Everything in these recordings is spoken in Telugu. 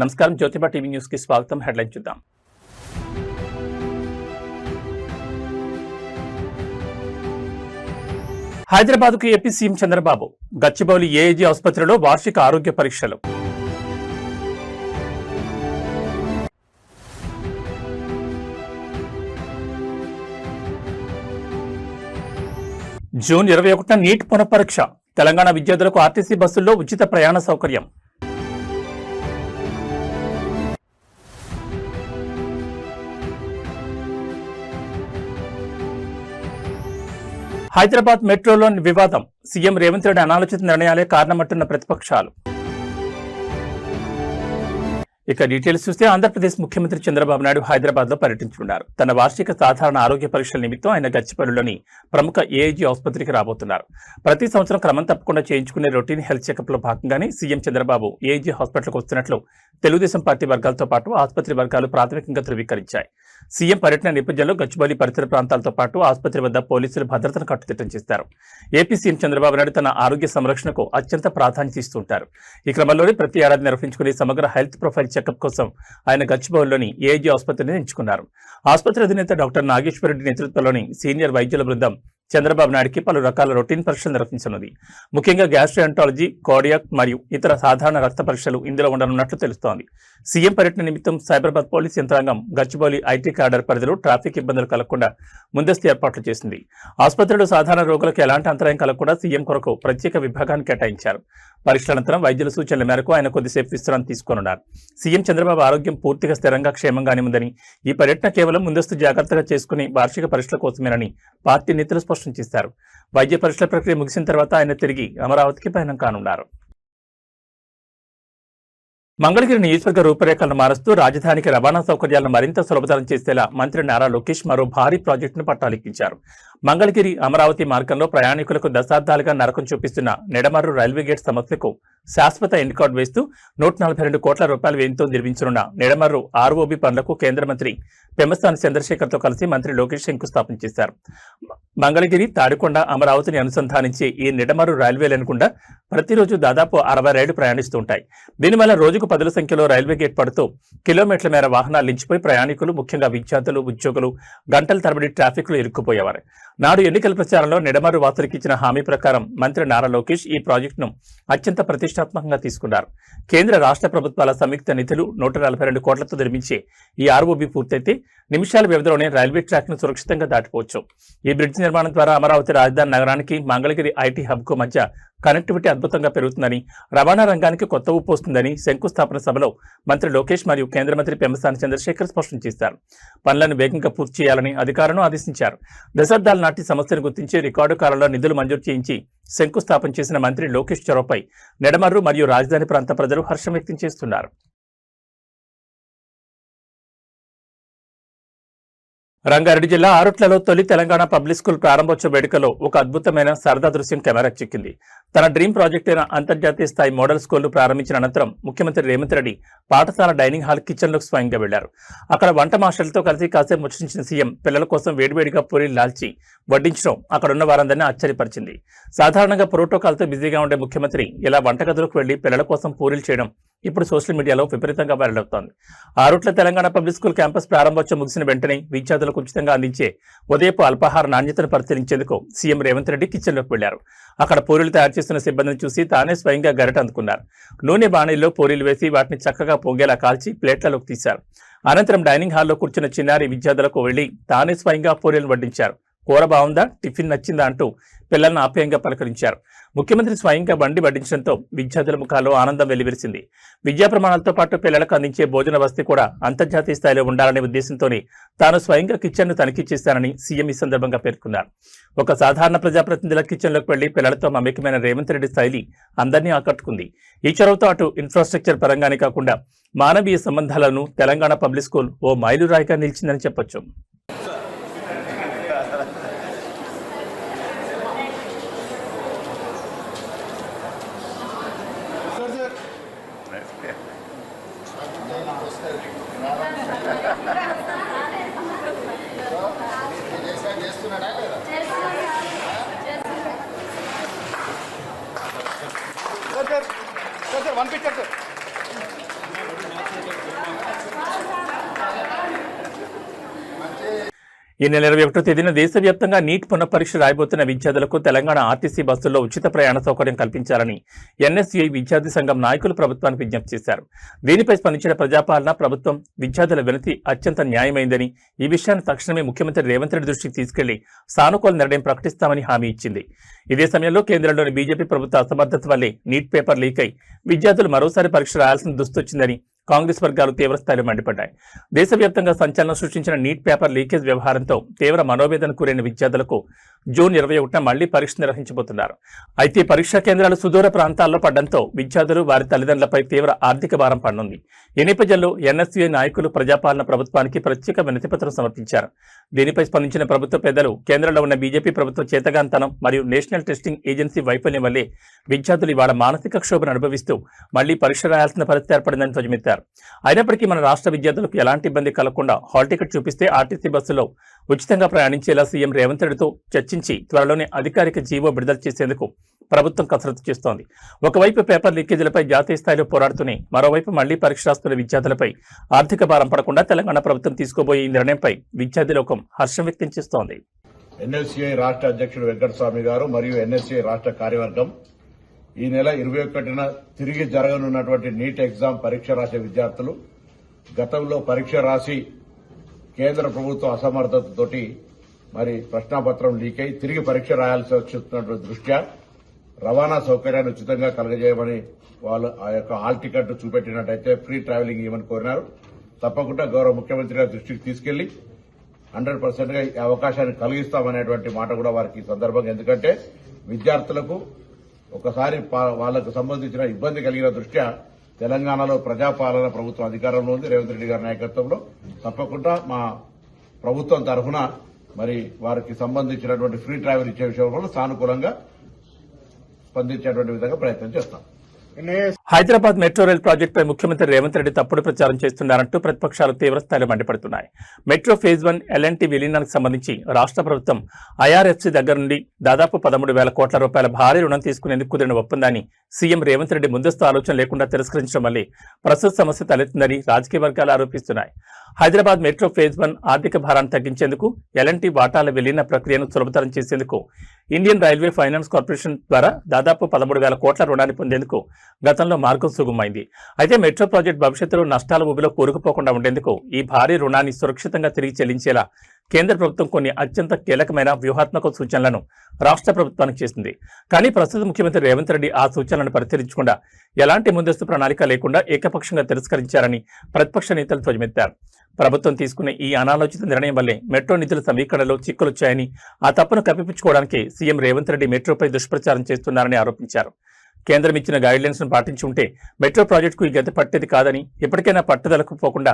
నమస్కారం. జ్యోతిబా టీవీ న్యూస్ కి స్వాగతం. హెడ్లైన్ చూద్దాం. హైదరాబాద్ కు AP CM Chandrababu. Gachibowli AIG ఆసుపత్రిలో వార్షిక ఆరోగ్య పరీక్షలు. జూన్ 21న నీట్ పునఃపరీక్ష. తెలంగాణ విద్యార్థులకు ఆర్టీసీ బస్సుల్లో ఉచిత ప్రయాణ సౌకర్యం. హైదరాబాద్ మెట్రోలోని వివాదం. సీఎం రేవంత్ రెడ్డి అనాలోచిత నిర్ణయాలే కారణమంటున్న ప్రతిపక్షాలు. ఇక డీటెయిల్స్ చూస్తే ఆంధ్రప్రదేశ్ ముఖ్యమంత్రి చంద్రబాబు నాయుడు హైదరాబాద్ లో పర్యటించనున్నారు. తన వార్షిక సాధారణ ఆరోగ్య పరీక్షల నిమిత్తం ఆయన గచ్చిబౌలిలోని ప్రముఖ ఏఐజీ ఆసుపత్రికి రాబోతున్నారు. ప్రతి సంవత్సరం క్రమం తప్పకుండా చేయించుకునే రొటీన్ హెల్త్ చెకప్ లో భాగంగానే సీఎం చంద్రబాబు ఏఐజీ హాస్పిటల్కు వస్తున్నట్లు తెలుగుదేశం పార్టీ వర్గాలతో పాటు ఆసుపత్రి వర్గాలు ప్రాథమికంగా ధృవీకరించాయి. సీఎం పర్యటన నేపథ్యంలో గచ్చిబౌలి పరిసర ప్రాంతాలతో పాటు ఆసుపత్రి వద్ద పోలీసులు భద్రతను కట్టుదిట్టం చేస్తారు. ఏపీ సీఎం చంద్రబాబు నాయుడు తన ఆరోగ్య సంరక్షణకు అత్యంత ప్రాధాన్యత ఇస్తుంటారు. ఈ క్రమంలోనే ప్రతి ఏడాది నిర్వహించుకునే సమగ్ర హెల్త్ ప్రొఫైల్ చెకప్ కోసం ఆయన గచ్చిబౌలిలోని ఏఐజీ ఆసుపత్రిని ఎంచుకున్నారు. ఆసుపత్రి అధినేత డాక్టర్ నాగేశ్వరరెడ్డి నేతృత్వంలోని సీనియర్ వైద్యుల బృందం చంద్రబాబు నాయుడికి పలు రకాల రొటీన్ పరీక్షలు నిర్వహించనుంది. ముఖ్యంగా గ్యాస్ట్రోఎంటాలజీ, కార్డియాక్ మరియు ఇతర సాధారణ రక్త పరీక్షలు ఇందులో ఉండనున్నట్లు తెలుస్తోంది. సీఎం పర్యటన నిమిత్తం సైబరాబాద్ పోలీస్ యంత్రాంగం గచ్చిబౌలి ఐటీ కార్డర్ పరిధిలో ట్రాఫిక్ ఇబ్బందులు కలగకుండా ముందస్తు ఏర్పాట్లు చేసింది. ఆసుపత్రిలో సాధారణ రోగులకు ఎలాంటి అంతరాయం కలగకుండా సీఎం కొరకు ప్రత్యేక విభాగాన్ని కేటాయించారు. పరీక్షల అనంతరం వైద్యుల సూచనల మేరకు ఆయన కొద్దిసేపు విశ్రాంతి తీసుకోనున్నారు. సీఎం చంద్రబాబు ఆరోగ్యం పూర్తిగా స్థిరంగా క్షేమంగానే ఉందని, ఈ పర్యటన కేవలం ముందస్తు జాగ్రత్తగా చేసుకుని వార్షిక పరీక్షల కోసమేనని పార్టీ నేతలు స్పష్టం చేశారు. వైద్య పరీక్షల ప్రక్రియ ముగిసిన తర్వాత ఆయన తిరిగి అమరావతికి పయనం కానున్నారు. మంగళగిరి నియోజకవర్గ రూపురేఖలను మారుస్తూ రాజధానికి రవాణా సౌకర్యాలను మరింత సులభతరం చేసేలా మంత్రి నారా లోకేష్ మరో భారీ ప్రాజెక్టును పట్టాలెక్కించారు. మంగళగిరి అమరావతి మార్గంలో ప్రయాణికులకు దశాబ్దాలుగా నరకం చూపిస్తున్న నిడమర్రు రైల్వే గేట్ సమస్యకు శాశ్వత ఎండ్కార్డ్ వేస్తూ 142 కోట్ల రూపాయల వ్యయంతో నిర్మించనున్న నిడమర్రు ఆర్ఓబి పనులకు కేంద్ర మంత్రి పెమ్మసాని చంద్రశేఖర్తో కలిసి మంత్రి లోకేష్ శంకుస్థాపన చేశారు. మంగళగిరి, తాడికొండ, అమరావతిని అనుసంధానించే ఈ నిడమర్రు రైల్వే లైన్ గుండా ప్రతిరోజు దాదాపు 60 రైళ్లు ప్రయాణిస్తుంటాయి. దీనివల్ల రోజుకు 10ల సంఖ్యలో రైల్వే గేట్ పడుతూ కిలోమీటర్ల మేర వాహనాలు నిలిచిపోయి ప్రయాణికులు, ముఖ్యంగా విద్యార్థులు, ఉద్యోగులు గంటల తరబడి ట్రాఫిక్ లో ఇరుక్కుపోయేవారు. నాడు ఎన్నికల ప్రచారంలో నిడమర్రు వాసులకు ఇచ్చిన హామీ ప్రకారం మంత్రి నారా లోకేష్ ఈ ప్రాజెక్టును అత్యంత ప్రతిష్టాత్మకంగా తీసుకున్నారు. కేంద్ర రాష్ట్ర ప్రభుత్వాల సంయుక్త నిధులు 142 కోట్లతో నిర్మించే ఈ ఆర్ఓబి పూర్తయితే నిమిషాల వ్యవధిలోనే రైల్వే ట్రాక్ ను సురక్షితంగా దాటిపోవచ్చు. ఈ బ్రిడ్జ్ నిర్మాణం ద్వారా అమరావతి రాజధాని నగరానికి మంగళగిరి ఐటీ హబ్ కు మధ్య కనెక్టివిటీ అద్భుతంగా పెరుగుతుందని, రవాణా రంగానికి కొత్త ఊపు వస్తుందని శంకుస్థాపన సభలో మంత్రి లోకేష్ మరియు కేంద్ర మంత్రి పెమ్మసాని చంద్రశేఖర్ స్పష్టం చేశారు. పనులను వేగంగా పూర్తి చేయాలని అధికారులను ఆదేశించారు. దశాబ్దాల నాటి సమస్యను గుర్తించి రికార్డు కాలంలో నిధులు మంజూరు చేయించి శంకుస్థాపన చేసిన మంత్రి లోకేష్ చొరవపై నిడమర్రు మరియు రాజధాని ప్రాంత ప్రజలు హర్షం వ్యక్తం చేస్తున్నారు. రంగారెడ్డి జిల్లా ఆరుట్లలో తొలి తెలంగాణ పబ్లిక్ స్కూల్ ప్రారంభోత్సవ వేడుకలో ఒక అద్భుతమైన సరదా దృశ్యం కెమెరాకు చిక్కింది. తన డ్రీమ్ ప్రాజెక్ట్ అయిన అంతర్జాతీయ స్థాయి మోడల్ స్కూల్ను ప్రారంభించిన అనంతరం ముఖ్యమంత్రి రేవంత్ రెడ్డి పాఠశాల డైనింగ్ హాల్ కిచెన్లోకి స్వయంగా వెళ్లారు. అక్కడ వంట మాస్టర్లతో కలిసి కాసేపు ముచ్చటించిన సీఎం పిల్లల కోసం వేడివేడిగా పూరీలు లాల్చి వడ్డించడం అక్కడున్న వారందరినీ ఆశ్చర్యపరిచింది. సాధారణంగా ప్రోటోకాల్తో బిజీగా ఉండే ముఖ్యమంత్రి ఇలా వంటగదిలోకి వెళ్లి పిల్లల కోసం పూరీలు చేయడం ఇప్పుడు సోషల్ మీడియాలో విపరీతంగా వైరల్ అవుతోంది. Arutla Telangana public school campus ప్రారంభోత్సవం ముగిసిన వెంటనే విద్యార్థులకు ఉచితంగా అందించే ఉదయపు అల్పాహార నాణ్యతను పరిశీలించేందుకు సీఎం రేవంత్ రెడ్డి కిచెన్లోకి వెళ్లారు. అక్కడ పూరీలు తయారు చేస్తున్న సిబ్బందిని చూసి తానే స్వయంగా గరిట అందుకున్నారు. నూనె బాణీల్లో పూరీలు వేసి వాటిని చక్కగా పొంగేలా కాల్చి ప్లేట్లలోకి తీశారు. అనంతరం డైనింగ్ హాల్లో కూర్చున్న చిన్నారి విద్యార్థులకు వెళ్లి తానే స్వయంగా పూరీలను వడ్డించారు. కూర బాగుందా, టిఫిన్ నచ్చిందా అంటూ పిల్లలను ఆప్యాయంగా పలకరించారు. ముఖ్యమంత్రి స్వయంగా బండి వడ్డించడంతో విద్యార్థుల ముఖాల్లో ఆనందం వెల్లివిరిసింది. విద్యా ప్రమాణాలతో పాటు పిల్లలకు అందించే భోజన వసతి కూడా అంతర్జాతీయ స్థాయిలో ఉండాలనే ఉద్దేశంతోనే తాను స్వయంగా కిచెన్ను తనిఖీ చేశానని సీఎం ఈ సందర్భంగా పేర్కొన్నారు. ఒక సాధారణ ప్రజాప్రతినిధుల కిచెన్లోకి వెళ్లి పిల్లలతో మమేకమైన రేవంత్ రెడ్డి శైలి అందరినీ ఆకట్టుకుంది. ఈ చొరవతో అటు ఇన్ఫ్రాస్ట్రక్చర్ పరంగానే కాకుండా మానవీయ సంబంధాలను తెలంగాణ పబ్లిక్ స్కూల్ ఓ మైలురాయిగా నిలిచిందని చెప్పొచ్చు. Sir, one picture, sir. ఈ నెల 21వ తేదీన దేశవ్యాప్తంగా నీట్ పునఃపరీక్ష రాయబోతున్న విద్యార్థులకు తెలంగాణ ఆర్టీసీ బస్సుల్లో ఉచిత ప్రయాణ సౌకర్యం కల్పించాలని ఎన్ఎస్యుఐ విద్యార్థి సంఘం నాయకులు ప్రభుత్వానికి విజ్ఞప్తి చేశారు. దీనిపై స్పందించిన ప్రజాపాలన ప్రభుత్వం విద్యార్థుల వినతి అత్యంత న్యాయమైందని, ఈ విషయాన్ని తక్షణమే ముఖ్యమంత్రి రేవంత్ రెడ్డి దృష్టికి తీసుకెళ్లి సానుకూల నిర్ణయం ప్రకటిస్తామని హామీ ఇచ్చింది. ఇదే సమయంలో కేంద్రంలోని బీజేపీ ప్రభుత్వ అసమర్థత వల్లే నీట్ పేపర్ లీక్ అయి విద్యార్థులు మరోసారి పరీక్ష రాయాల్సిన దుస్థొచ్చిందని కాంగ్రెస్ వర్గాలు తీవ్రస్థాయిలో మండిపడ్డాయి. దేశవ్యాప్తంగా సంచలనం సృష్టించిన నీట్ పేపర్ లీకేజ్ వ్యవహారంతో తీవ్ర మనోవేదనకు గురైన విద్యార్థులకు జూన్ 21న మళ్లీ పరీక్ష నిర్వహించబోతున్నారు. అయితే పరీక్షా కేంద్రాలు సుదూర ప్రాంతాల్లో పడడంతో విద్యార్థులు వారి తల్లిదండ్రులపై తీవ్ర ఆర్థిక భారం పడనుంది. ఈ నేపథ్యంలో ఎన్ఎస్యుఐ నాయకులు ప్రజాపాలన ప్రభుత్వానికి ప్రత్యేక వినతిపత్రం సమర్పించారు. దీనిపై స్పందించిన ప్రభుత్వ పెద్దలు కేంద్రంలో ఉన్న బీజేపీ ప్రభుత్వ చేతగాంతనం మరియు నేషనల్ టెస్టింగ్ ఏజెన్సీ వైఫల్యం వల్లే విద్యార్థులు ఇవాళ మానసిక క్షోభను అనుభవిస్తూ మళ్లీ పరీక్ష రాయాల్సిన పరిస్థితి ఏర్పడిందని ధ్వజమెత్తారు. అయినప్పటికీ మన రాష్ట్ర విద్యార్థులకు ఎలాంటి ఇబ్బంది కలగకుండా హాల్ టికెట్ చూపిస్తే ఆర్టీసీ బస్సులో ఉచితంగా ప్రయాణించేలా సీఎం రేవంత్ రెడ్డితో చర్చించి త్వరలోనే అధికారిక జీవో విడుదల చేసేందుకు ప్రభుత్వం కసరత్తు చేస్తోంది. ఒకవైపు పేపర్ లీకేజీలపై జాతీయ స్థాయిలో పోరాడుతూనే మరోవైపు మళ్లీ పరీక్ష రాస్తున్న విద్యార్థులపై ఆర్థిక భారం పడకుండా తెలంగాణ ప్రభుత్వం తీసుకోబోయే ఈ నిర్ణయంపై విద్యార్థి లోకం హర్షం వ్యక్తం చేస్తోంది. ఎన్ఎస్యుఐ రాష్ట్ర అధ్యక్షుడు వెంకటస్వామి గారు మరియు ఎన్ఎస్యుఐ రాష్ట్ర కార్యవర్గం ఈ నెల 21న తిరిగి జరగనున్నటువంటి నీట్ ఎగ్జామ్ పరీక్ష రాసే విద్యార్థులు గతంలో పరీక్ష రాసి కేంద్ర ప్రభుత్వ అసమర్థతతోటి మరి ప్రశ్నాపత్రం లీక్ అయి తిరిగి పరీక్ష రాయాల్సి వచ్చినటువంటి దృష్ట్యా రవాణా సౌకర్యాన్ని ఉచితంగా కలగజేయమని వాళ్ళు ఆ యొక్క హాల్ టికెట్ చూపెట్టినట్టయితే ఫ్రీ ట్రావెలింగ్ ఇవ్వమని కోరినారు. తప్పకుండా గౌరవ ముఖ్యమంత్రి గారి దృష్టికి తీసుకెళ్లి 100%గా ఈ అవకాశాన్ని కలిగిస్తామనేటువంటి మాట కూడా వారికి ఈ సందర్భంగా, ఎందుకంటే విద్యార్థులకు ఒకసారి వాళ్లకు సంబంధించిన ఇబ్బంది కలిగిన దృష్ట్యా తెలంగాణలో ప్రజాపాలన ప్రభుత్వం అధికారంలో ఉంది. రేవంత్ రెడ్డి గారి నాయకత్వంలో తప్పకుండా మా ప్రభుత్వం తరఫున మరి వారికి సంబంధించినటువంటి ఫ్రీ ట్రావెల్ ఇచ్చే విషయంలో సానుకూలంగా స్పందించేటువంటి విధంగా ప్రయత్నం చేస్తాం. హైదరాబాద్ మెట్రో రైల్ ప్రాజెక్టుపై ముఖ్యమంత్రి రేవంత్ రెడ్డి తప్పుడు ప్రచారం చేస్తున్నారంటూ ప్రతిపక్షాలు తీవ్రస్థాయిలో మండిపడుతున్నాయి. మెట్రో ఫేజ్ 1 ఎల్ఎన్టీ విలీనానికి సంబంధించి రాష్ట్ర ప్రభుత్వం ఐఆర్ఎఫ్సీ దగ్గర నుండి దాదాపు 13,000 కోట్ల రూపాయల భారీ రుణం తీసుకునేందుకు కుదిరిన ఒప్పందాన్ని సీఎం రేవంత్ రెడ్డి ముందస్తు ఆలోచన లేకుండా తిరస్కరించడం వల్లే ప్రస్తుత సమస్య తలెత్తిందని రాజకీయ వర్గాలు ఆరోపిస్తున్నాయి. హైదరాబాద్ మెట్రో ఫేజ్ 1 ఆర్థిక భారాన్ని తగ్గించేందుకు ఎల్ఎన్టీ వాటాల విలీన ప్రక్రియను సులభతరం చేసేందుకు ఇండియన్ రైల్వే ఫైనాన్స్ కార్పొరేషన్ ద్వారా దాదాపు 13,000 కోట్ల రుణాన్ని పొందేందుకు గతంలో మార్గం సుగమైంది. అయితే మెట్రో ప్రాజెక్టు భవిష్యత్తులో నష్టాల ఊబిలో కూరుకుపోకుండా ఉండేందుకు ఈ భారీ రుణాన్ని సురక్షితంగా తిరిగి చెల్లించేలా కేంద్ర ప్రభుత్వం కొన్ని అత్యంత కీలకమైన వ్యూహాత్మక సూచనలను రాష్ట్ర ప్రభుత్వానికి చేసింది. కానీ ప్రస్తుత ముఖ్యమంత్రి రేవంత్ రెడ్డి ఆ సూచనలను పరిశీలించకుండా ఎలాంటి ముందస్తు ప్రణాళిక లేకుండా ఏకపక్షంగా తిరస్కరించారని ప్రతిపక్ష నేతలు ధ్వజమెత్తారు. ప్రభుత్వం తీసుకున్న ఈ అనాలోచిత నిర్ణయం వల్లే మెట్రో నిధుల సమీకరణలో చిక్కులొచ్చాయని, ఆ తప్పును కప్పిపుచ్చుకోవడానికి సీఎం రేవంత్ రెడ్డి మెట్రోపై దుష్ప్రచారం చేస్తున్నారని ఆరోపించారు. కేంద్రం ఇచ్చిన గైడ్లైన్స్ ను పాటించి ఉంటే మెట్రో ప్రాజెక్టుకు ఈ గతి పట్టేది కాదని, ఇప్పటికైనా పట్టుదలకు పోకుండా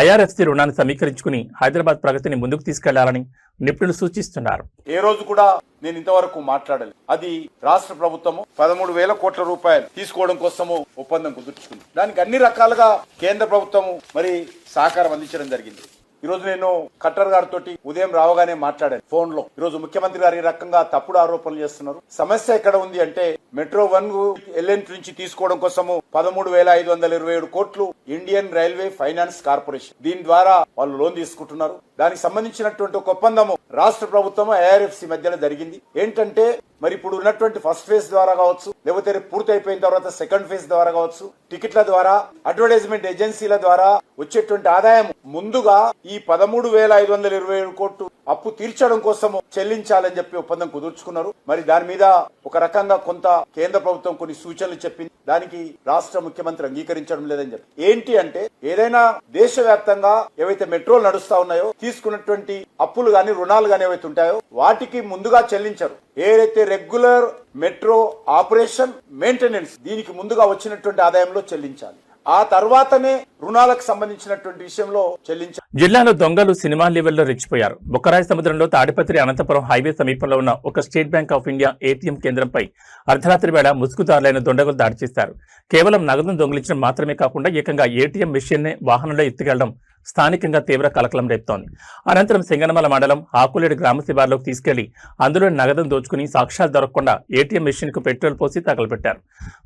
ఐఆర్ఎఫ్సీ రుణాన్ని సమీకరించుకుని హైదరాబాద్ ప్రగతిని ముందుకు తీసుకెళ్లాలని నిపుణులు సూచిస్తున్నారు. ఏ రోజు కూడా నేను ఇంతవరకు మాట్లాడలేదు. అది రాష్ట్ర ప్రభుత్వము 13,000 కోట్ల రూపాయలు తీసుకోవడం కోసము ఒప్పందం కుదుర్చుకుంది. దానికి అన్ని రకాలుగా కేంద్ర ప్రభుత్వము మరి సహకారం అందించడం జరిగింది. ఈ రోజు నేను ఖట్టర్ గారితో ఉదయం రావగానే మాట్లాడాను ఫోన్ లో. ఈ రోజు ముఖ్యమంత్రి గారు ఈ రకంగా తప్పుడు ఆరోపణలు చేస్తున్నారు. సమస్య ఎక్కడ ఉంది అంటే మెట్రో 1 ఎల్ఎన్ నుంచి తీసుకోవడం కోసము 13,527 కోట్లు ఇండియన్ రైల్వే ఫైనాన్స్ కార్పొరేషన్, దీని ద్వారా వాళ్ళు లోన్ తీసుకుంటున్నారు. దానికి సంబంధించినటువంటి ఒక ఒప్పందము రాష్ట్ర ప్రభుత్వం ఐఆర్ఎఫ్సి మధ్యలో జరిగింది. ఏంటంటే మరి ఇప్పుడు ఉన్నటువంటి ఫస్ట్ ఫేజ్ ద్వారా కావచ్చు, లేకపోతే పూర్తి అయిపోయిన తర్వాత సెకండ్ ఫేజ్ ద్వారా కావచ్చు, టికెట్ల ద్వారా, అడ్వర్టైజ్మెంట్ ఏజెన్సీల ద్వారా వచ్చేటువంటి ఆదాయం ముందుగా ఈ 13,527 కోట్లు అప్పు తీర్చడం కోసము చెల్లించాలని చెప్పి ఒప్పందం కుదుర్చుకున్నారు. మరి దాని మీద ఒక రకంగా కొంత కేంద్ర ప్రభుత్వం కొన్ని సూచనలు చెప్పింది. దానికి రాష్ట్ర ముఖ్యమంత్రి అంగీకరించడం లేదని చెప్పి, ఏంటి అంటే ఏదైనా దేశవ్యాప్తంగా ఏవైతే మెట్రోలు నడుస్తా ఉన్నాయో తీసుకున్నటువంటి అప్పులు గాని రుణాలు గాని ఏవైతే ఉంటాయో వాటికి ముందుగా చెల్లించరు. ఏదైతే రెగ్యులర్ మెట్రో ఆపరేషన్ మెయింటెనెన్స్ దీనికి ముందుగా వచ్చినటువంటి ఆదాయంలో చెల్లించాలి. ఆ తర్వాతనే రుణాలకు సంబంధించినటువంటి విషయంలో చెల్లించారు. జిల్లాలో దొంగలు సినిమా లెవెల్లో రెచ్చిపోయారు. బొక్కరాయి సముద్రంలో తాడిపత్రి అనంతపురం హైవే సమీపంలో ఉన్న ఒక state bank of India ATM కేంద్రంపై అర్ధరాత్రి వేళ ముసుగుదారులైన దొండగులు దాడి చేశారు. కేవలం నగదును దొంగిలించడం మాత్రమే కాకుండా ఏకంగా ఏటీఎం మెషిన్నే వాహనంలో ఎత్తుకెళ్లడం స్థానికంగా తీవ్ర కలకలం రేపుతోంది. అనంతరం సింగనమల మండలం ఆకులేడు గ్రామ శివార్లోకి తీసుకెళ్లి అందులో నగదును దోచుకుని సాక్ష్యాలు దొరకకుండా ఏటీఎం మెషిన్ కు పెట్రోల్ పోసి తగలబెట్టారు.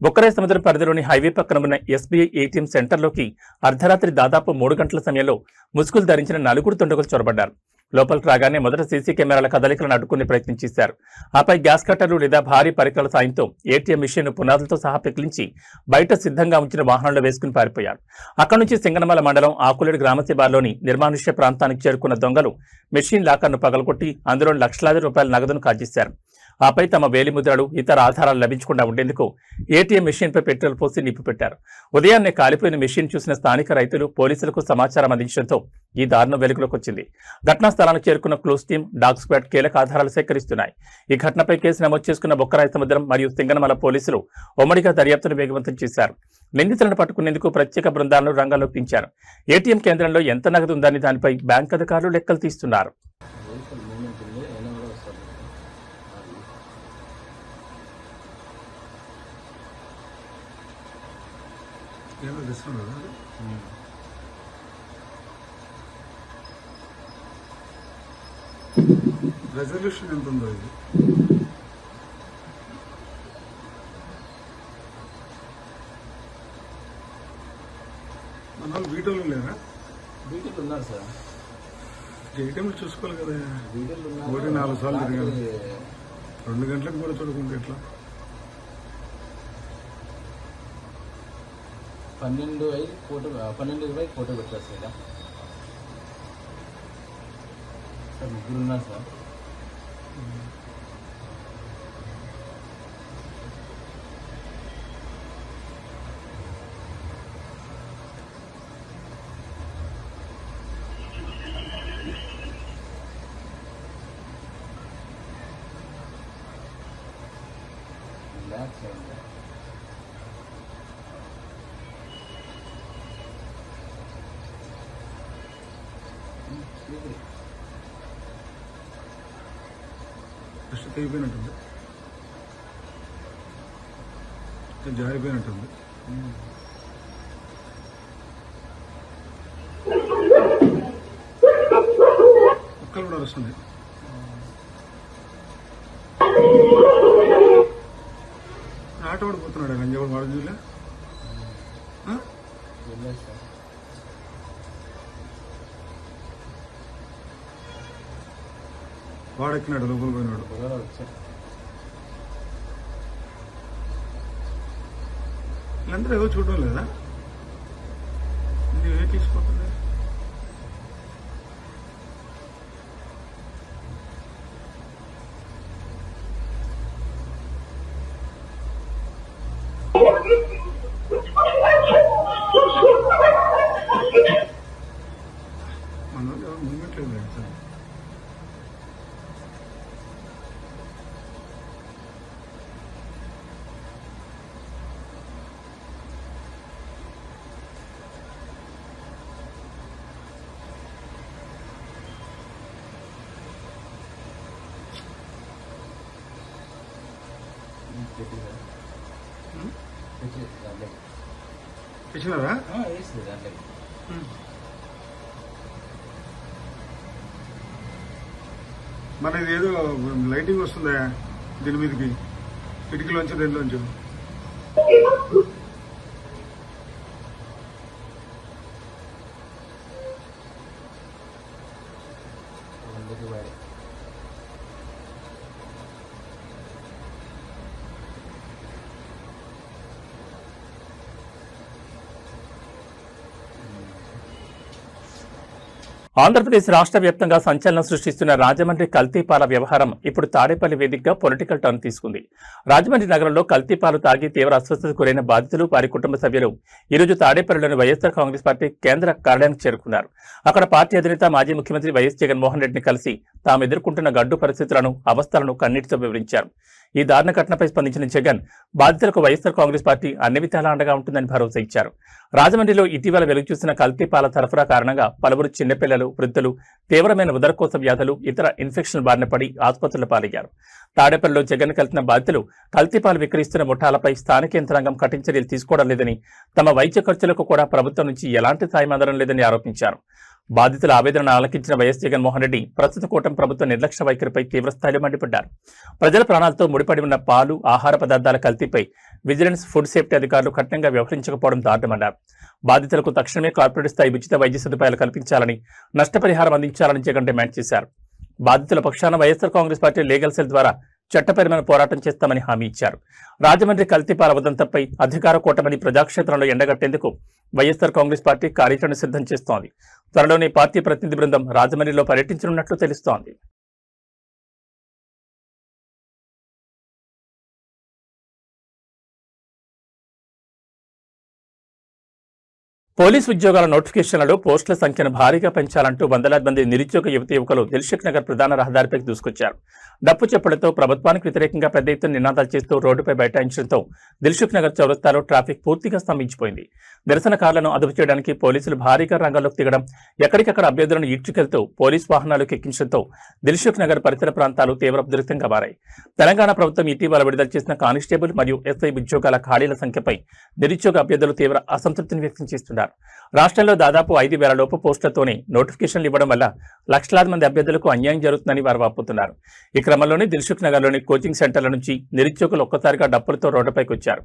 బొక్కరాయి సముద్రం పరిధిలోని హైవే పక్కన ఉన్న ఎస్బీఐ ఏటీఎం సెంటర్లోకి అర్ధరాత్రి దాదాపు 3 గంటల సమయంలో ముసుగులు ధరించిన 4 దొండగులు చొరబడ్డారు. లోపలికి రాగానే మొదట సీసీ కెమెరాల కదలికలను అడ్డుకునే ప్రయత్నం చేశారు. ఆపై గ్యాస్ కట్టర్లు లేదా భారీ పరికరాల సాయంతో ఏటీఎం మిషన్ పునాదులతో సహా పెకిలించి బయట సిద్ధంగా ఉంచిన వాహనంలో వేసుకుని పారిపోయారు. అక్కడి నుంచి సింగనమల మండలం ఆకులేడు గ్రామ శివార్లోని నిర్మానుష్య ప్రాంతానికి చేరుకున్న దొంగలు మెషిన్ లాకర్ను పగలగొట్టి అందులో లక్షలాది రూపాయల నగదును కాజేశారు. ఆపై తమ వేలిముద్రలు ఇతర ఆధారాలు లభించకుండా ఉండేందుకు ఏటీఎం మెషిన్పై పెట్రోల్ పోసి నిప్పు పెట్టారు. ఉదయాన్నే కాలిపోయిన మెషిన్ చూసిన స్థానిక రైతులు పోలీసులకు సమాచారం అందించడంతో ఈ దారుణం వెలుగులోకి వచ్చింది. ఘటనా స్థలానికి చేరుకున్న క్లూస్ టీం, డాగ్ స్క్వాడ్ కీలక ఆధారాలు సేకరిస్తున్నాయి. ఈ ఘటనపై కేసు నమోదు చేసుకున్న బొక్కరాయ సముద్రం మరియు సింగనమల పోలీసులు ఉమ్మడిగా దర్యాప్తును వేగవంతం చేశారు. నిందితులను పట్టుకునేందుకు ప్రత్యేక బృందాలను రంగంలోకి దించారు. ఏటీఎం కేంద్రంలో ఎంత నగదు ఉందని దానిపై బ్యాంక్ అధికారులు లెక్కలు తీస్తున్నారు. రెజల్యూషన్ ఎంత ఉందో ఇది మన వాళ్ళు వీడియోలు లేరా? వీడియోలు ఉన్నారు సార్. ఏటీఎంలు చూసుకోవాలి కదా. 4 సార్లు తిరిగాను. 2 గంటలకు కూడా చూడకుండా ఎట్లా? 12:20 ఫోటో పెట్టారు సార్. సార్ 3 ఉన్నారు సార్. రిలాక్స్ అవ్వండి. ఫస్ట్ తెగిపోయినట్టుంది, జారిపోయినట్టుంది. ఒక్కలు కూడా వస్తుంది. ఆట పడిపోతున్నాడు గంజాడు వాడు చూలే. వాడెక్కినాడు, లోపల పోయినాడు. వీళ్ళందరూ ఏదో చూడడం లేదా? ఇది ఏ తీసుకుపోతుంది? మన ఎవరు మూమెంట్ లేదు సార్. తెచ్చినారా? మన ఇది ఏదో లైటింగ్ వస్తుందా దీని మీదకి, కిటికీలోంచి దేనిలోంచి? ఆంధ్రప్రదేశ్ రాష్ట్ర వ్యాప్తంగా సంచలనం సృష్టిస్తున్న రాజమండ్రి కల్తీపాల వ్యవహారం ఇప్పుడు తాడేపల్లి వేదికగా పొలిటికల్ టర్న్ తీసుకుంది. రాజమండ్రి నగరంలో కల్తీపాలు తాగి తీవ్ర అస్వస్థతకు గురైన బాధితులు, వారి కుటుంబ సభ్యులు ఈరోజు తాడేపల్లిలోని వైఎస్ఆర్ కాంగ్రెస్ పార్టీ కేంద్ర కార్యాలయానికి చేరుకున్నారు. అక్కడ పార్టీ అధినేత మాజీ ముఖ్యమంత్రి వైఎస్ జగన్మోహన్ రెడ్డిని కలిసి తాము ఎదుర్కొంటున్న గడ్డు పరిస్థితులను, అవస్థలను కన్నీటితో వివరించారు. ఈ దారుణ ఘటనపై స్పందించిన జగన్ బాధితులకు వైఎస్ఆర్ కాంగ్రెస్ పార్టీ అన్ని విధాలా అండగా ఉంటుందని భరోసా ఇచ్చారు. రాజమండ్రిలో ఇటీవల వెలుగు చూసిన కల్తీపాల సరఫరా కారణంగా పలువురు చిన్నపిల్లలు, వృద్ధులు తీవ్రమైన ఉదరకోశ వ్యాధులు, ఇతర ఇన్ఫెక్షన్ బారిన పడి ఆసుపత్రుల పాలయ్యారు. తాడేపల్లిలో జగన్ కలిసిన బాధితులు కల్తీపాలు విక్రయిస్తున్న ముఠాలపై స్థానిక యంత్రాంగం కఠిన చర్యలు తీసుకోవడం లేదని, తమ వైద్య ఖర్చులకు కూడా ప్రభుత్వం నుంచి ఎలాంటి సాయం అందడం లేదని ఆరోపించారు. బాధితుల ఆవేదనను ఆలకించిన వైఎస్ జగన్మోహన్ రెడ్డి ప్రస్తుత కూటమి ప్రభుత్వ నిర్లక్ష్య వైఖరిపై తీవ్రస్థాయిలో మండిపడ్డారు. ప్రజల ప్రాణాలతో ముడిపడి ఉన్న పాలు, ఆహార పదార్థాల కల్తీపై విజిలెన్స్, ఫుడ్ సేఫ్టీ అధికారులు కఠినంగా వ్యవహరించకపోవడం దారుణమన్నారు. బాధితులకు తక్షణమే కార్పొరేట్ స్థాయి ఉచిత వైద్య సదుపాయాలు కల్పించాలని, నష్టపరిహారం అందించాలని జగన్ డిమాండ్ చేశారు. బాధితుల పక్షాన YSR Congress party legal cell ద్వారా చట్టపరమైన పోరాటం చేస్తామని హామీ ఇచ్చారు. రాజమండ్రి కల్తీపాల ఉదంతంపై అధికార కూటమిని ప్రజాక్షేత్రంలో ఎండగట్టేందుకు వైఎస్ఆర్ కాంగ్రెస్ పార్టీ కార్యాచరణ సిద్ధం చేస్తోంది. త్వరలోనే పార్టీ ప్రతినిధి బృందం రాజమండ్రిలో పర్యటించనున్నట్లు తెలుస్తోంది. పోలీసు ఉద్యోగాల నోటిఫికేషన్లలో పోస్టుల సంఖ్యను భారీగా పెంచాలంటూ వందలాది మంది నిరుద్యోగ యువతీయువకులు దిల్సుఖ్ నగర్ ప్రధాన రహదారిపైకి దూసుకొచ్చారు. డప్పు చెప్పులతో ప్రభుత్వానికి వ్యతిరేకంగా పెద్ద ఎత్తున నినాదాలు చేస్తూ రోడ్డుపై బైఠాయించడంతో దిల్సుఖ్ నగర్ చౌరస్తాలో ట్రాఫిక్ పూర్తిగా స్తంభించిపోయింది. నిరసనకారులను అదుపు చేయడానికి పోలీసులు భారీగా రంగంలోకి దిగడం, ఎక్కడికక్కడ అభ్యర్థులను ఈడ్చుకెళ్తూ పోలీసు వాహనాలకు ఎక్కించడంతో దిల్సుఖ్ నగర్ పరిసర ప్రాంతాలు తీవ్ర ఉద్రిక్తంగా మారాయి. తెలంగాణ ప్రభుత్వం ఇటీవల విడుదల చేసిన కానిస్టేబుల్ మరియు ఎస్ఐ ఉద్యోగాల ఖాళీల సంఖ్యపై నిరుద్యోగ అభ్యర్థులు తీవ్ర అసంతృప్తిని వ్యక్తం చేస్తున్నారు. రాష్ట్రంలో దాదాపు 5,000 లోపు పోస్టులతోనే నోటిఫికేషన్లు ఇవ్వడం వల్ల లక్షలాది మంది అభ్యర్థులకు అన్యాయం జరుగుతుందని వారు వాపోతున్నారు. ఈ క్రమంలోనే దిల్సుఖ్ నగర్లోని కోచింగ్ సెంటర్ల నుంచి నిరుద్యోగులు ఒక్కసారిగా డప్పులతో రోడ్డుపైకి వచ్చారు.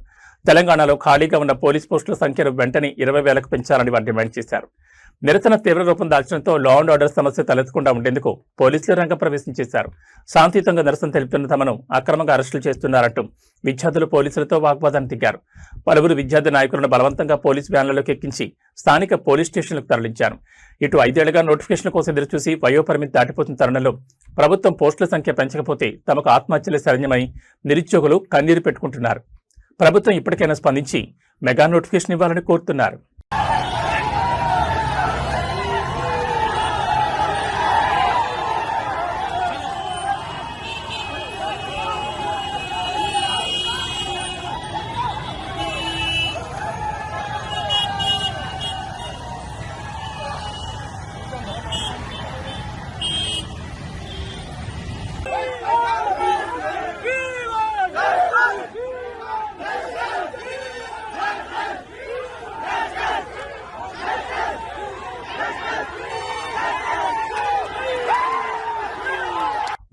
తెలంగాణలో ఖాళీగా ఉన్న పోలీస్ పోస్టుల సంఖ్యను వెంటనే 20,000కు పెంచాలని వారు డిమాండ్ చేశారు. నిరసన తీవ్ర రూపం దాల్చడంతో లా అండ్ ఆర్డర్ సమస్య తలెత్తకుండా ఉండేందుకు పోలీసులు రంగప్రవేశం చేశారు. శాంతియుతంగా నిరసన తెలుపుతున్న తమను అక్రమంగా అరెస్టులు చేస్తున్నారంటూ విద్యార్థులు పోలీసులతో వాగ్వాదాన్ని దిగారు. పలువురు విద్యార్థి నాయకులను బలవంతంగా పోలీసు వ్యాన్లలోకి ఎక్కించి స్థానిక పోలీస్ స్టేషన్లకు తరలించారు. ఇటు 5 ఏళ్లుగా నోటిఫికేషన్ కోసం ఎదురుచూసి వయోపరిమితి దాటిపోతున్న తరుణంలో ప్రభుత్వం పోస్టుల సంఖ్య పెంచకపోతే తమకు ఆత్మహత్యలే శరణ్యమని నిరుద్యోగులు కన్నీరు పెట్టుకుంటున్నారు. ప్రభుత్వం ఇప్పటికైనా స్పందించి మెగా నోటిఫికేషన్ ఇవ్వాలని కోరుతున్నారు.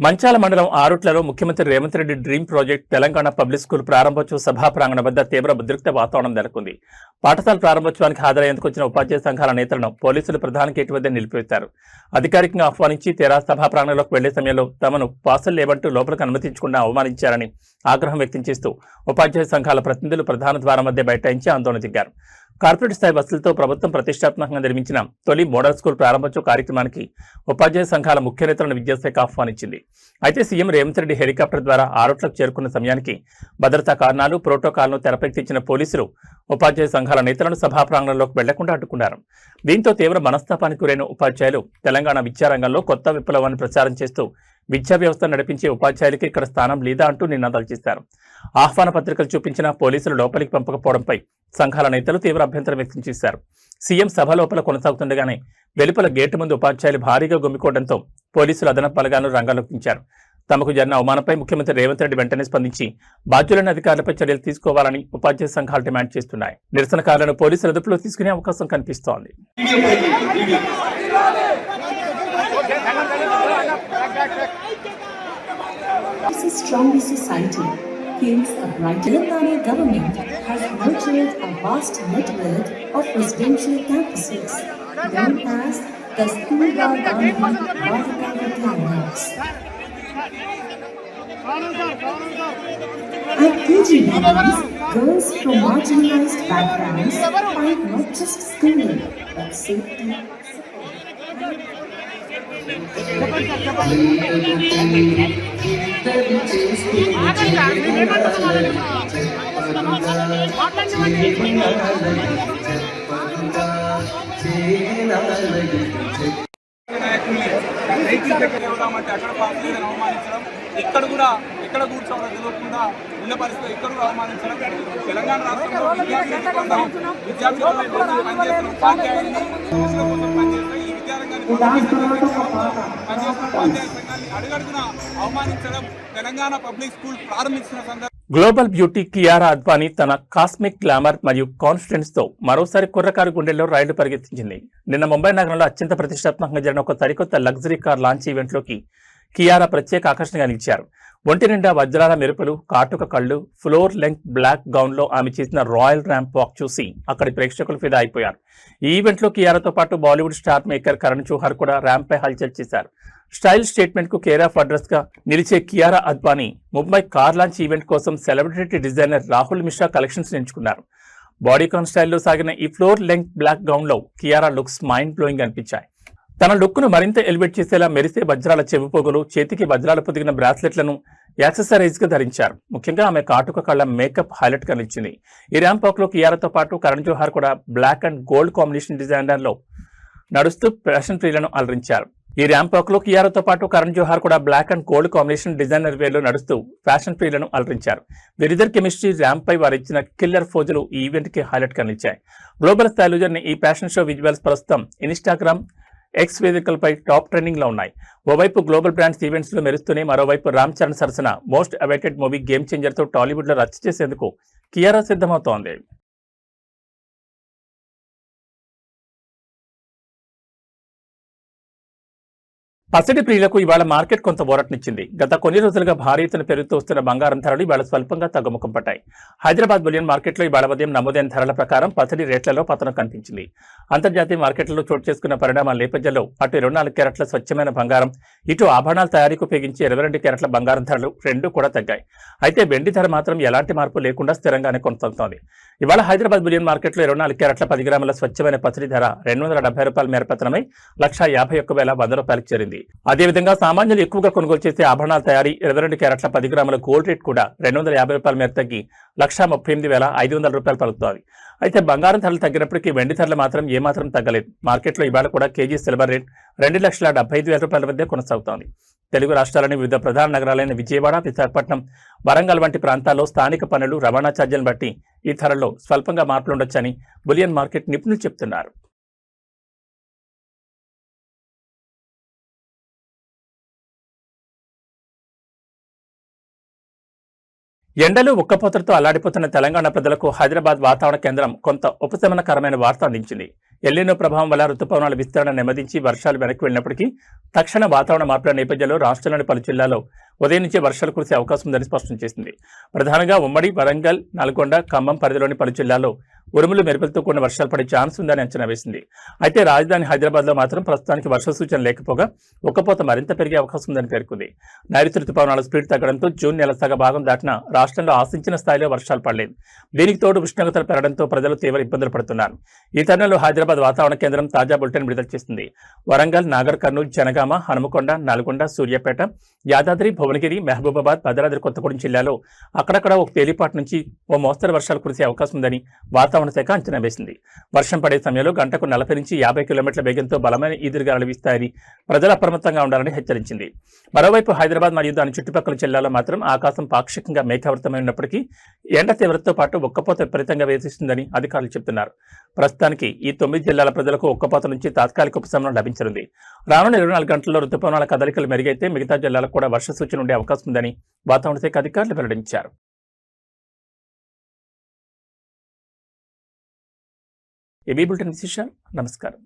మంచాల మండలం ఆరుట్లలో ముఖ్యమంత్రి Revanth Reddy dream project Telangana public school ప్రారంభోత్సవ సభా ప్రాంగణం వద్ద తీవ్ర ఉద్రిక్త వాతావరణం నెలకొంది. పాఠశాల ప్రారంభోత్సవానికి హాజరయ్యేందుకు వచ్చిన ఉపాధ్యాయ సంఘాల నేతలను పోలీసులు ప్రధాన గేటు వద్ద నిలిపివేశారు. అధికారికంగా ఆహ్వానించి తీరా సభా ప్రాంగణంలోకి వెళ్లే సమయంలో తమను పాసులు లేవంటూ లోపలికి అనుమతించకుండా అవమానించారని ఆగ్రహం వ్యక్తం చేస్తూ ఉపాధ్యాయ సంఘాల ప్రతినిధులు ప్రధాన ద్వారం మధ్య బైఠాయించి ఆందోళన దిగారు. కార్పొరేట్ స్థాయి బస్సులతో ప్రభుత్వం ప్రతిష్టాత్మకంగా నిర్మించిన తొలి మోడల్ స్కూల్ ప్రారంభోత్సవ కార్యక్రమానికి ఉపాధ్యాయ సంఘాల ముఖ్య నేతలను విద్యాశాఖ ఆహ్వానించింది. అయితే సీఎం రేవంత్ రెడ్డి హెలికాప్టర్ ద్వారా ఆరుట్లకు చేరుకున్న సమయానికి భద్రతా కారణాలు, ప్రోటోకాల్ను తెరపైకెత్తించిన పోలీసులు ఉపాధ్యాయ సంఘాల నేతలను సభా ప్రాంగణంలోకి వెళ్లకుండా అడ్డుకున్నారు. దీంతో తీవ్ర మనస్తాపానికి గురైన ఉపాధ్యాయులు తెలంగాణ విద్యారంగంలో కొత్త విప్లవాన్ని ప్రచారం చేస్తూ విద్యా వ్యవస్థ నడిపించే ఉపాధ్యాయులకి ఇక్కడ స్థానం లేదా అంటూ నినాదాలు చేశారు. ఆహ్వాన పత్రికలు చూపించిన పోలీసులు లోపలికి పంపకపోవడంపై సంఘాల నేతలు తీవ్ర అభ్యంతరం వ్యక్తం చేశారు. సీఎం సభ లోపల కొనసాగుతుండగానే వెలుపల గేటు ముందు ఉపాధ్యాయులు భారీగా గుమికోవడంతో పోలీసులు అదనపు బలగాలను రంగంలోకి దించారు. తమకు జరిగిన అవమానంపై ముఖ్యమంత్రి రేవంత్ రెడ్డి వెంటనే స్పందించి బాధ్యులైన అధికారులపై చర్యలు తీసుకోవాలని ఉపాధ్యాయ సంఘాలు డిమాండ్ చేస్తున్నాయి. నిరసనకారులను పోలీసులు అదుపులో తీసుకునే అవకాశం కనిపిస్తోంది. It's a stronger society. Feels a bright Telangana government has nurtured a vast network of residential campuses known as the Kasturba Gandhi Balika Vidyalayas. At KGBs, girls from marginalized backgrounds find not just schooling but safety, support. అక్కడ పాస్ లేదని అవమానించడం, ఇక్కడ కూర్చోవడం తెలియకుండా ఉన్న పరిస్థితి ఇక్కడ కూడా అవమానించడం. తెలంగాణ రాష్ట్రంలో విద్యార్థులు పనిచేస్తున్న ఉపాధ్యాయులని పనిచేస్తున్న ఈ విద్యారంగాన్ని పనిచేస్తున్న ఉపాధ్యాయ సంఘాన్ని అడుగడుగున అవమానించడం తెలంగాణ పబ్లిక్ స్కూల్ ప్రారంభించిన సందర్భంగా గ్లోబల్ బ్యూటీ కియారా అద్వానీ తన కాస్మిక్ గ్లామర్ మరియు కాన్ఫిడెన్స్ తో మరోసారి కుర్రకారు గుండెల్లో రైళ్లు పరిగెత్తించింది. నిన్న ముంబై నగరంలో అత్యంత ప్రతిష్టాత్మకంగా జరిగిన ఒక సరికొత్త లగ్జరీ కార్ లాంచ్ ఈవెంట్లోకి కియారా ప్రత్యేక ఆకర్షణగా నిలిచారు. ఒంటి నిండా వజ్రాల మెరుపులు, కాటుక కళ్ళు, ఫ్లోర్ లెంగ్త్ బ్లాక్ గౌన్ లో ఆమె చేసిన రాయల్ ర్యాంప్ వాక్ చూసి అక్కడి ప్రేక్షకులు ఫిదా అయిపోయారు. ఈ ఈవెంట్ లో కియారాతో పాటు Bollywood star maker Karan Johar కూడా ర్యాంప్ పై హల్చల్ చేశారు. స్టైల్ స్టేట్మెంట్ కు కేర్ ఆఫ్ అడ్రస్ గా నిలిచే Kiara Advani Mumbai car launch event కోసం celebrity designer Rahul Mishra collections ఎంచుకున్నారు. బాడీకాన్ స్టైల్లో సాగిన ఈ ఫ్లోర్ లెంగ్త్ బ్లాక్ గౌన్ లో కియారా లుక్స్ మైండ్ బ్లోయింగ్ అనిపించాయి. తన లుక్ ను మరింత ఎలివేట్ చేసేలా మెరిసే వజ్రాల చెవిపోగులు, చేతికి వజ్రాలు పొదిగిన బ్రాస్లెట్లను యాక్సెసరైజ్ గా ధరించారు. ముఖ్యంగా ఆమె కాటుక కళ్ళ మేకప్ హైలైట్ గా నిలిచింది. ఈ ర్యాంప్ వాక్ లో కియారాతో పాటు కరణ్ జోహర్ కూడా black and gold combination designer లో నడుస్తూ ఫ్యాషన్ ప్రియులను అలరించారు. ఈ ర్యాంప్ వాక్ లో కియారాతో పాటు కరణ్ జోహర్ కూడా black and gold combination designer wear లో నడుస్తూ ఫ్యాషన్ ప్రియులను అలరించారు. వీరిద్దరు కెమిస్ట్రీ ర్యాంప్ పై వారిచ్చిన కిల్లర్ ఫోజులు ఈ ఈవెంట్ కి హైలైట్ గా నిలిచాయి. గ్లోబల్ స్థాయిలో జరిగిన ఈ ఫ్యాషన్ షో విజువల్స్ ప్రస్తుతం ఇన్స్టాగ్రామ్, ఎక్స్ వేదికలపై టాప్ ట్రెండింగ్ లో ఉన్నాయి. ఓవైపు గ్లోబల్ బ్రాండ్స్ ఈవెంట్స్ లో మెరుస్తూనే మరోవైపు రామ్ చరణ్ సరసన most awaited movie game changer తో టాలీవుడ్ లో రచ్చ చేసేందుకు కియారా సిద్ధమవుతోంది. పసిడి ప్రియులకు ఇవాళ మార్కెట్ కొంత ఊరటనిచ్చింది. గత కొన్ని రోజులుగా భారీ ఎత్తున పెరుగుతూ వస్తున్న బంగారం ధరలు ఇవాళ స్వల్పంగా తగ్గుముఖం పట్టాయి. హైదరాబాద్ బులియన్ మార్కెట్లో ఇవాళ ఉదయం నమోదైన ధరల ప్రకారం పసిడి రేట్లలో పతనం కనిపించింది. అంతర్జాతీయ మార్కెట్లలో చోటు చేసుకున్న పరిణామాల నేపథ్యంలో అటు 24 క్యారెట్ల స్వచ్ఛమైన బంగారం, ఇటు ఆభరణాల తయారీకి ఉపయోగించే 22 క్యారెట్ల బంగారం ధరలు రెండూ కూడా తగ్గాయి. అయితే వెండి ధర మాత్రం ఎలాంటి మార్పు లేకుండా స్థిరంగానే కొనసాగుతోంది. ఇవాళ హైదరాబాద్ బులియన్ మార్కెట్లో 24 క్యారెట్ల 10 గ్రాముల స్వచ్ఛమైన పసిడి ధర ₹270 మేర పతనమై ₹151,100 చేరింది. అదేవిధంగా సామాన్యులు ఎక్కువగా కొనుగోలు చేసే ఆభరణాల తయారీ 22 క్యారెట్ల 10 గ్రాముల గోల్డ్ రేట్ కూడా ₹250 మేర తగ్గి ₹138,500 పలుకుతోంది. అయితే బంగారం ధరలు తగ్గినప్పటికీ వెండి ధరలు మాత్రం ఏమాత్రం తగ్గలేదు. మార్కెట్లో ఇవాళ కూడా కేజీ సిల్వర్ రేట్ ₹2,75,000 వద్ద కొనసాగుతోంది. తెలుగు రాష్ట్రాలని వివిధ ప్రధాన నగరాలైన విజయవాడ, విశాఖపట్నం, వరంగల్ వంటి ప్రాంతాల్లో స్థానిక పన్నులు, రవాణా ఛార్జీలను బట్టి ఈ ధరల్లో స్వల్పంగా మార్పులుండొచ్చని బులియన్ మార్కెట్ నిపుణులు చెబుతున్నారు. ఎండలు ఉక్కపోతలతో అల్లాడిపోతున్న తెలంగాణ ప్రజలకు హైదరాబాద్ వాతావరణ కేంద్రం కొంత ఉపశమనకరమైన వార్త అందించింది. ఎల్నినో ప్రభావం వల్ల రుతుపవనాల విస్తరణ నెమ్మదించి వర్షాలు వెనక్కి వెళ్లినప్పటికీ తక్షణ వాతావరణ మార్పుల నేపథ్యంలో రాష్ట్రంలోని పలు జిల్లాల్లో ఉదయం నుంచే వర్షాలు కురిసే అవకాశం ఉందని స్పష్టం చేసింది. ప్రధానంగా ఉమ్మడి, వరంగల్, నల్గొండ, ఖమ్మం పరిధిలోని పలు జిల్లాల్లో ఉరుములు మెరుపులతో కూడిన వర్షాలు పడే ఛాన్స్ ఉందని అంచనా వేసింది. అయితే రాజధాని హైదరాబాద్ లో మాత్రం ప్రస్తుతానికి వర్ష సూచన లేకపోగా ఉక్కపోత మరింత పెరిగే అవకాశం ఉందని పేర్కొంది. నైరుతి రుతుపవనాల స్పీడ్ తగ్గడంతో జూన్ నెల సగ భాగం దాటిన రాష్ట్రంలో ఆశించిన స్థాయిలో వర్షాలు పడలేదు. దీనికి తోడు ఉష్ణోగ్రతలు పెరగడంతో ప్రజలు తీవ్ర ఇబ్బందులు పడుతున్నారు. ఈ తరుణంలో హైదరాబాద్ వాతావరణ కేంద్రం తాజా బులెటిన్ విడుదల చేసింది. వరంగల్, నాగర్ కర్నూలు, జనగామ, హనుమకొండ, నల్గొండ, సూర్యాపేట, యాదాద్రి, భువనగిరి, మహబూబాబాద్, భద్రాద్రి కొత్తగూడెం జిల్లాలో అక్కడక్కడ ఒక తేలిపాటి నుంచి ఓ మోస్తరు వర్షాలు కురిసే అవకాశం ఉందని వాతావరణ శాఖ అంచనా వేసింది. వర్షం పడే సమయంలో గంటకు 40 నుంచి 50 కిలోమీటర్ల వేగంతో బలమైన ఈదురుగాలులు వీస్తాయని ప్రజలు అప్రమత్తంగా ఉండాలని హెచ్చరించింది. మరోవైపు హైదరాబాద్ మరియు దాని చుట్టుపక్కల జిల్లాలో మాత్రం ఆకాశం పాక్షికంగా మేఘావృతమై ఉన్నప్పటికీ ఎండ తీవ్రతతో పాటు ఉక్కపోత విపరీతంగా వేధిస్తుందని అధికారులు చెబుతున్నారు. ప్రస్తుతానికి ఈ 9 జిల్లాల ప్రజలకు ఉక్కపోత నుంచి తాత్కాలిక ఉపశమనం లభించనుంది. రానున్న 24 గంటల్లో రుతుపవనాల కదలికలు మెరుగైతే మిగతా జిల్లాలకు కూడా వర్ష సూచన ఉండే అవకాశం ఉందని వాతావరణ శాఖ అధికారులు వెల్లడించారు. ఏబీ బులెటిన్ విశేషాలు. నమస్కారం.